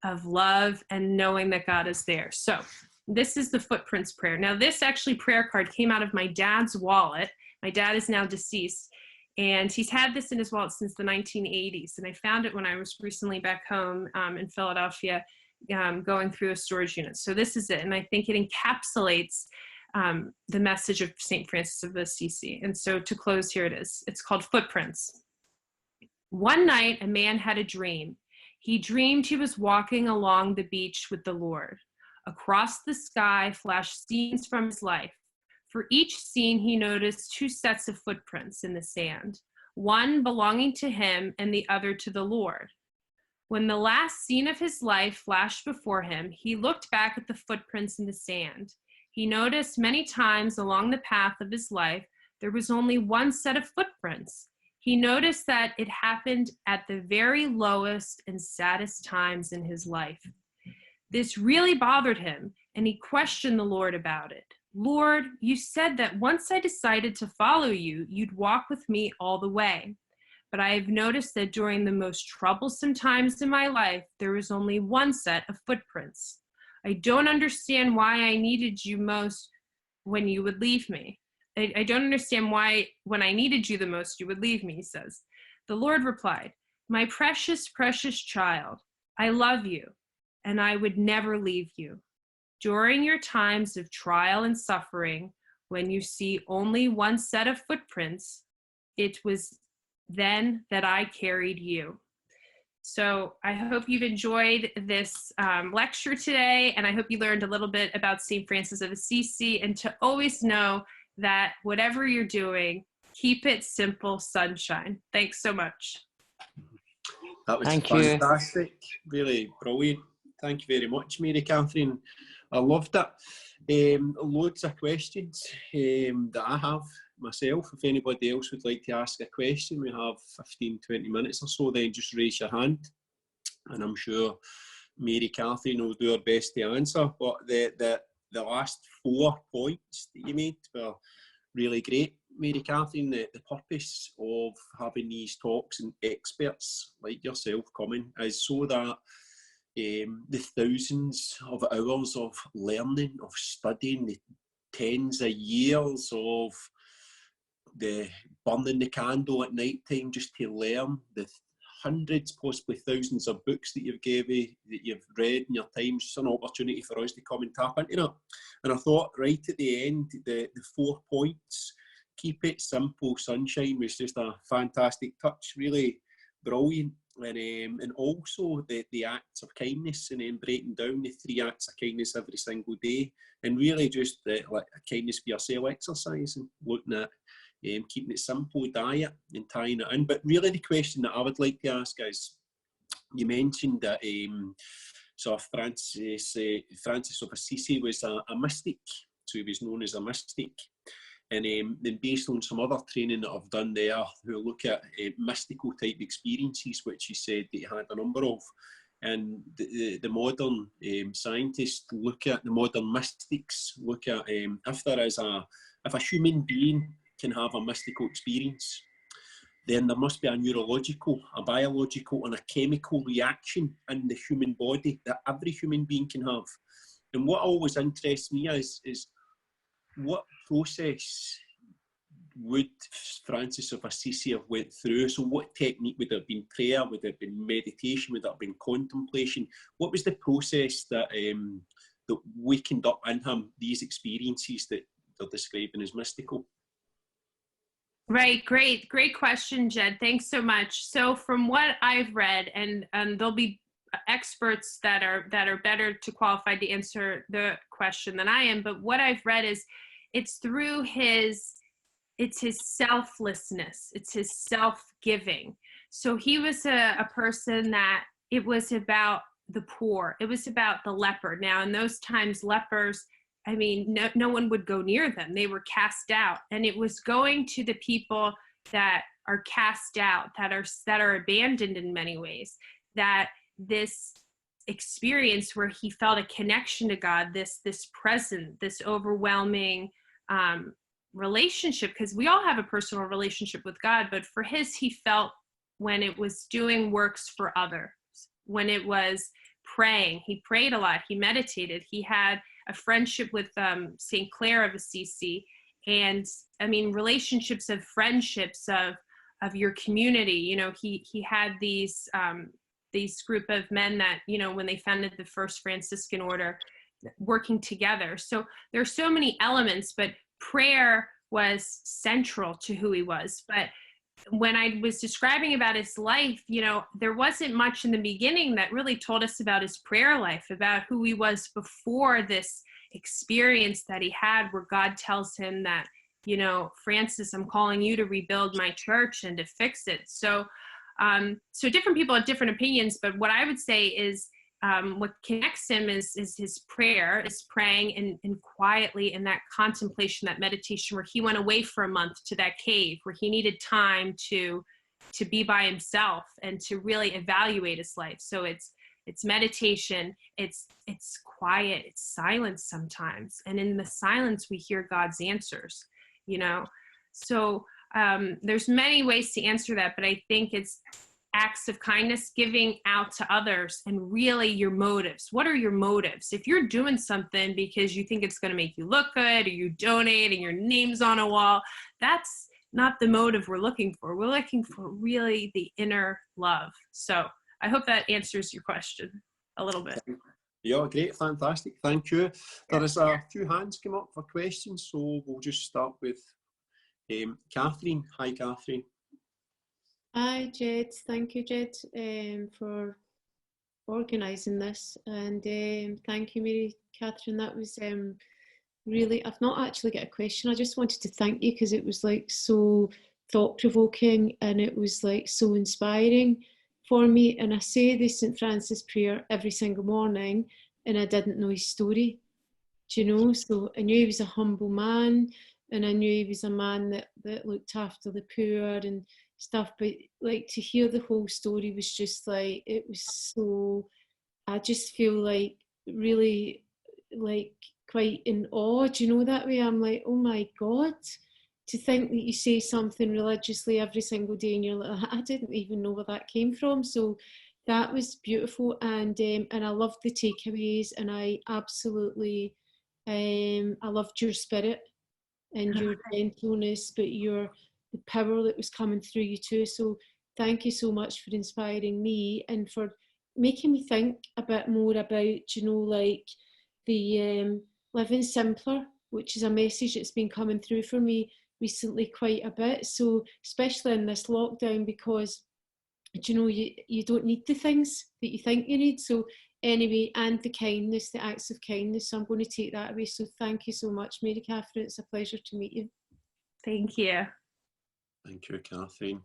of love and knowing that God is there. So this is the Footprints prayer. Now, this actually prayer card came out of my dad's wallet. My dad is now deceased, and he's had this in his wallet since the 1980s. And I found it when I was recently back home in Philadelphia, going through a storage unit. So this is it. And I think it encapsulates the message of St. Francis of Assisi. And so to close, here it is. It's called Footprints. One night, a man had a dream. He dreamed he was walking along the beach with the Lord. Across the sky flashed scenes from his life. For each scene, he noticed two sets of footprints in the sand, one belonging to him and the other to the Lord. When the last scene of his life flashed before him, he looked back at the footprints in the sand. He noticed many times along the path of his life, there was only one set of footprints. He noticed that it happened at the very lowest and saddest times in his life. This really bothered him, and he questioned the Lord about it. Lord, you said that once I decided to follow you, you'd walk with me all the way. But I have noticed that during the most troublesome times in my life, there was only one set of footprints. I don't understand why I needed you most when you would leave me. I don't understand why when I needed you the most, you would leave me, he says. The Lord replied, my precious, precious child, I love you, and I would never leave you. During your times of trial and suffering, when you see only one set of footprints, it was then that I carried you. So I hope you've enjoyed this lecture today, and I hope you learned a little bit about St. Francis of Assisi, and to always know that whatever you're doing, keep it simple, sunshine. Thanks so much. That was fantastic. Really brilliant. Thank you very much, Mary Catherine. I loved it. Loads of questions that I have myself. If anybody else would like to ask a question, we have 15-20 minutes or so, then just raise your hand and I'm sure Mary Catherine will do her best to answer. But the last 4 points that you made were really great, Mary Catherine. The purpose of having these talks and experts like yourself coming is so that the thousands of hours of learning, of studying, the tens of years of the burning the candle at night time just to learn, the hundreds, possibly thousands of books that you've read in your time, just an opportunity for us to come and tap into that. And I thought right at the end, the 4 points, keep it simple, sunshine, was just a fantastic touch, really brilliant. And also the acts of kindness, and then breaking down the 3 acts of kindness every single day, and really just like a kindness for yourself exercise, and looking at keeping it simple, diet, and tying it in. But really the question that I would like to ask is, you mentioned that so Francis of Assisi was a mystic, so he was known as a mystic. And then based on some other training that I've done there, who look at mystical type experiences, which he said that he had a number of. And the modern scientists look at, the modern mystics look at if a human being can have a mystical experience, then there must be a neurological, a biological, and a chemical reaction in the human body that every human being can have. And what always interests me is what process would Francis of Assisi have went through? So what technique would it have been? Prayer? Would it have been meditation? Would it have been contemplation? What was the process that that wakened up in him these experiences that they're describing as mystical? Right. Great question, Jed. Thanks so much. So from what I've read, and there'll be experts that are better to qualified to answer the question than I am, but what I've read is it's through it's his selflessness, it's his self-giving. So he was a person that it was about the poor, it was about the leper. Now in those times, lepers, I mean, no one would go near them. They were cast out. And it was going to the people that are cast out, that are abandoned in many ways, that this experience where he felt a connection to God, this present, this overwhelming relationship, because we all have a personal relationship with God, but for his, he felt when it was doing works for others, when it was praying, he prayed a lot, he meditated, he had a friendship with St. Clare of Assisi. And I mean, relationships of friendships of your community, you know, he had these group of men that, you know, when they founded the first Franciscan Order, working together. So there's so many elements, but prayer was central to who he was. But when I was describing about his life, you know, there wasn't much in the beginning that really told us about his prayer life, about who he was before this experience that he had, where God tells him that, you know, Francis, I'm calling you to rebuild my church and to fix it. So, so different people have different opinions, but what I would say is what connects him is his prayer, is praying and quietly in that contemplation, that meditation, where he went away for a month to that cave, where he needed time to be by himself and to really evaluate his life. So it's meditation, it's quiet, it's silence sometimes, and in the silence we hear God's answers, you know. So there's many ways to answer that, but I think it's acts of kindness, giving out to others, and really your motives. What are your motives? If you're doing something because you think it's going to make you look good, or you donate and your name's on a wall, that's not the motive we're looking for. We're looking for really the inner love. So I hope that answers your question a little bit. Yeah, great, fantastic, thank you. There is a few hands come up for questions, so we'll just start with Catherine. Hi, Catherine. Hi, Jed. Thank you, Jed, for organising this, and thank you, Mary Catherine. That was really, I've not actually got a question. I just wanted to thank you because it was like so thought-provoking, and it was like so inspiring for me. And I say the St. Francis prayer every single morning, and I didn't know his story, do you know? So I knew he was a humble man, and I knew he was a man that looked after the poor and stuff, but like to hear the whole story was just like, it was so, I just feel like really like quite in awe, do you know, that way. I'm like, oh my God, to think that you say something religiously every single day and you're like, I didn't even know where that came from. So that was beautiful, and I loved the takeaways, and I absolutely I loved your spirit and your gentleness, but the power that was coming through you too. So thank you so much for inspiring me and for making me think a bit more about, you know, like the living simpler, which is a message that's been coming through for me recently quite a bit. So especially in this lockdown, because, you know, you don't need the things that you think you need. So anyway, and the kindness, the acts of kindness. So I'm going to take that away. So thank you so much, Mary Catherine. It's a pleasure to meet you. Thank you. Thank you, Catherine.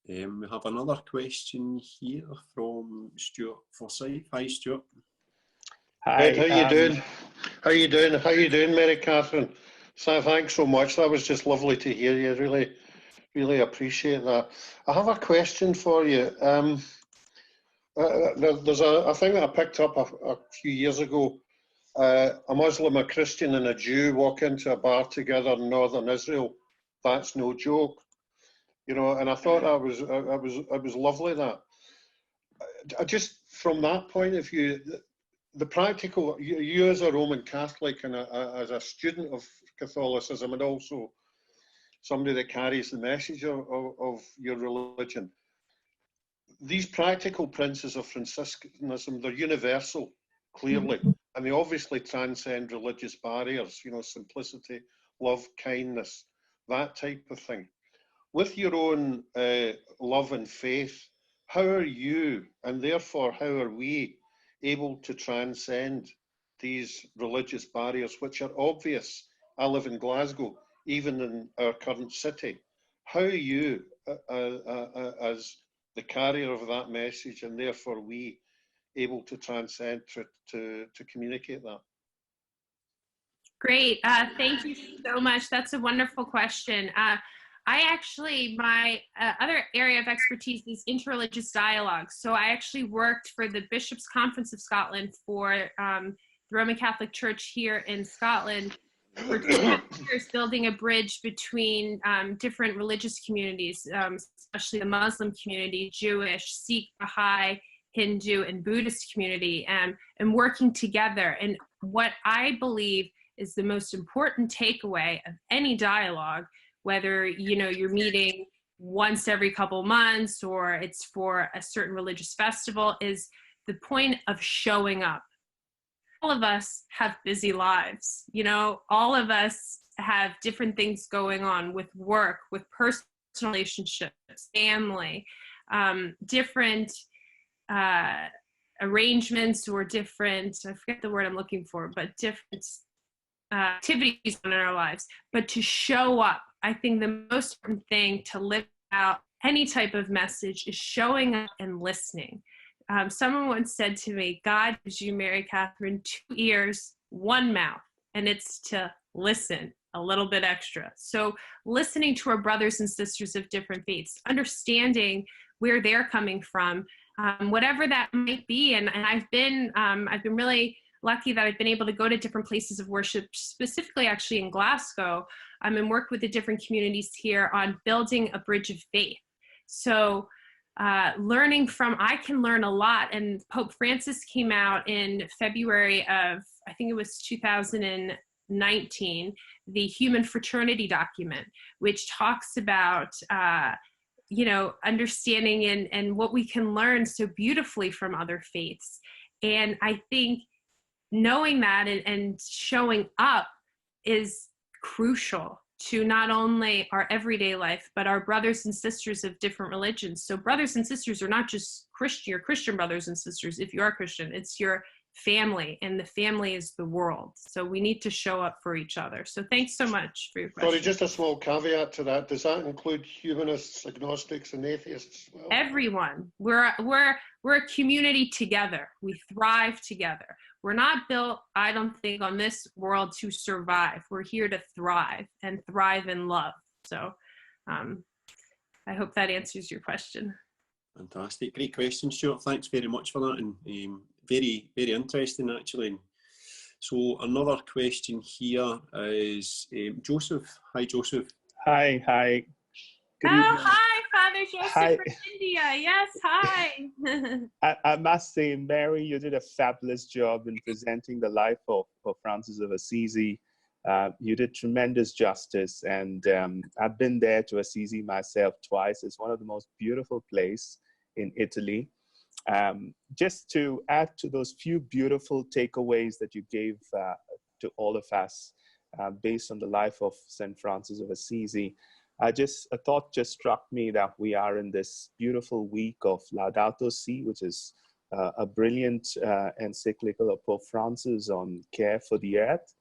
We have another question here from Stuart Forsyth. Hi, Stuart. Hi. How you doing? How you doing? How you doing, Mary Catherine? So thanks so much. That was just lovely to hear you. Really appreciate that. I have a question for you. There's a thing that I picked up a few years ago. A Muslim, a Christian, and a Jew walk into a bar together in northern Israel. That's no joke, you know. And I thought it was lovely that. I just from that point of view, the practical. You as a Roman Catholic and as a student of Catholicism, and also somebody that carries the message of your religion. These practical principles of Franciscanism, they're universal, clearly, and they obviously transcend religious barriers, you know, simplicity, love, kindness, that type of thing. with your own love and faith, how are you, and therefore how are we, able to transcend these religious barriers, which are obvious? I live in Glasgow, even in our current city. How are you, as the carrier of that message, and therefore we, able to transcend to communicate that? Great. Thank you so much. That's a wonderful question. My other area of expertise is interreligious dialogue. So I actually worked for the Bishops' Conference of Scotland for the Roman Catholic Church here in Scotland for 2 years, building a bridge between different religious communities, especially the Muslim community, Jewish, Sikh, Baha'i, Hindu, and Buddhist community, and working together. And what I believe is the most important takeaway of any dialogue, whether you're meeting once every couple months or it's for a certain religious festival, is the point of showing up. All of us have busy lives. All of us have different things going on with work, with personal relationships, family, different arrangements or different, I forget the word I'm looking for, but different activities in our lives. But to show up, I think the most important thing to live out any type of message is showing up and listening. Someone once said to me, God gives you, Mary Catherine, 2 ears, 1 mouth, and it's to listen a little bit extra. So listening to our brothers and sisters of different faiths, understanding where they're coming from, whatever that might be. And I've been really lucky that I've been able to go to different places of worship, specifically actually in Glasgow, and work with the different communities here on building a bridge of faith. So I can learn a lot. And Pope Francis came out in February of, I think it was 2019, the Human Fraternity document, which talks about, understanding and what we can learn so beautifully from other faiths. And I think knowing that and showing up is crucial to not only our everyday life, but our brothers and sisters of different religions. So brothers and sisters are not just your Christian brothers and sisters. If you are Christian, it's your family, and the family is the world. So we need to show up for each other. So thanks so much for your question. Sorry, just a small caveat to that. Does that include humanists, agnostics, and atheists as well? Everyone. We're a community together. We thrive together. We're not built, I don't think, on this world to survive. We're here to thrive and thrive in love. So I hope that answers your question. Fantastic. Great question, Stuart. Thanks very much for that. And very, very interesting, actually. So another question here is Joseph. Hi, Joseph. Hi. Good evening. Hi, Father Joseph Hi. from India. Yes, hi. I must say, Mary, you did a fabulous job in presenting the life of Francis of Assisi. You did tremendous justice, and I've been there to Assisi myself twice. It's one of the most beautiful places in Italy. Just to add to those few beautiful takeaways that you gave to all of us based on the life of St. Francis of Assisi, a thought just struck me that we are in this beautiful week of Laudato Si, which is a brilliant encyclical of Pope Francis on care for the earth.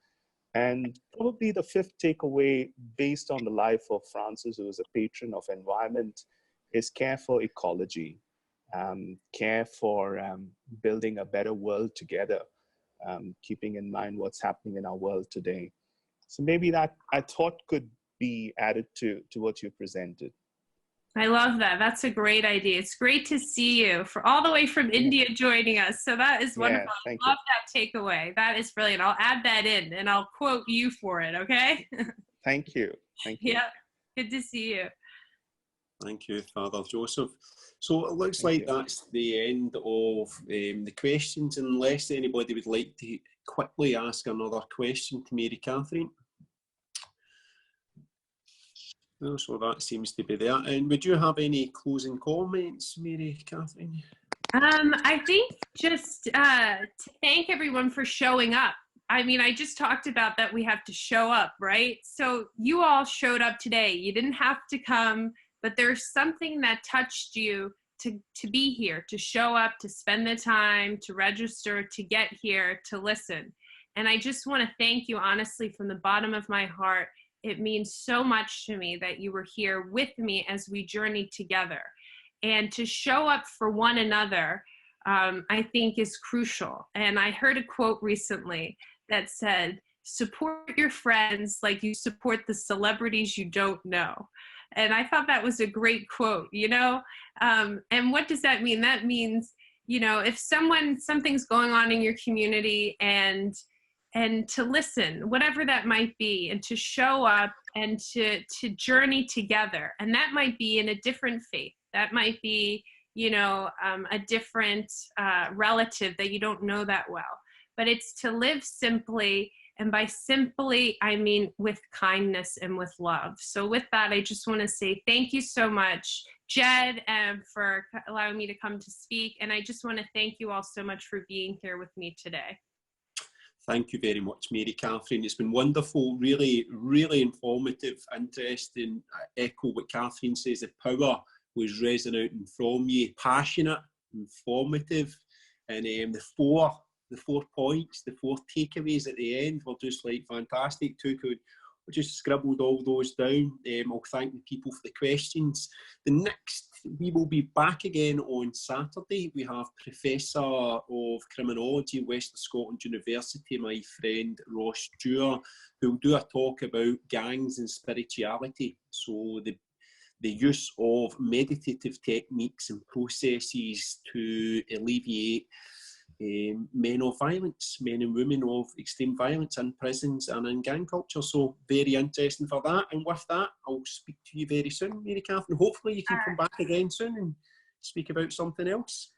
And probably the fifth takeaway based on the life of Francis, who was a patron of environment, is care for ecology, care for building a better world together, keeping in mind what's happening in our world today. So maybe that I thought could be added to what you presented. I love that. That's a great idea. It's great to see you all the way from India joining us. So that is wonderful. Yeah, I love that takeaway. That is brilliant. I'll add that in and I'll quote you for it. Okay. Thank you. Yeah. Good to see you. Thank you, Father Joseph. So it looks like that's the end of the questions, unless anybody would like to quickly ask another question to Mary Catherine. No, so that seems to be there. And would you have any closing comments, Mary Catherine? I think just to thank everyone for showing up. I mean, I just talked about that we have to show up, right? So you all showed up today. You didn't have to come, but there's something that touched you to be here, to show up, to spend the time, to register, to get here, to listen. And I just want to thank you, honestly, from the bottom of my heart. It means so much to me that you were here with me as we journeyed together. And to show up for one another, I think is crucial. And I heard a quote recently that said, support your friends like you support the celebrities you don't know. And I thought that was a great quote, you know? And what does that mean? That means, you know, if something's going on in your community and to listen, whatever that might be, and to show up and to journey together. And that might be in a different faith. That might be, you know, a different relative that you don't know that well. But it's to live simply, and by simply, I mean with kindness and with love. So with that, I just want to say thank you so much, Jed, for allowing me to come to speak. And I just want to thank you all so much for being here with me today. Thank you very much, Mary Catherine. It's been wonderful, really, really informative, interesting. I echo what Catherine says, the power was resonating from you, passionate, informative, and the four points, the four takeaways at the end were just like fantastic. We just scribbled all those down. I'll thank the people for the questions. We will be back again on Saturday. We have Professor of Criminology, Western Scotland University, my friend Ross Dewar, who will do a talk about gangs and spirituality. So the use of meditative techniques and processes to alleviate men of violence, men and women of extreme violence in prisons and in gang culture. So very interesting for that. And with that, I'll speak to you very soon, Mary Catherine. Hopefully you can come back again soon and speak about something else.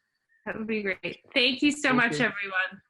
That would be great. Thank you so much, everyone.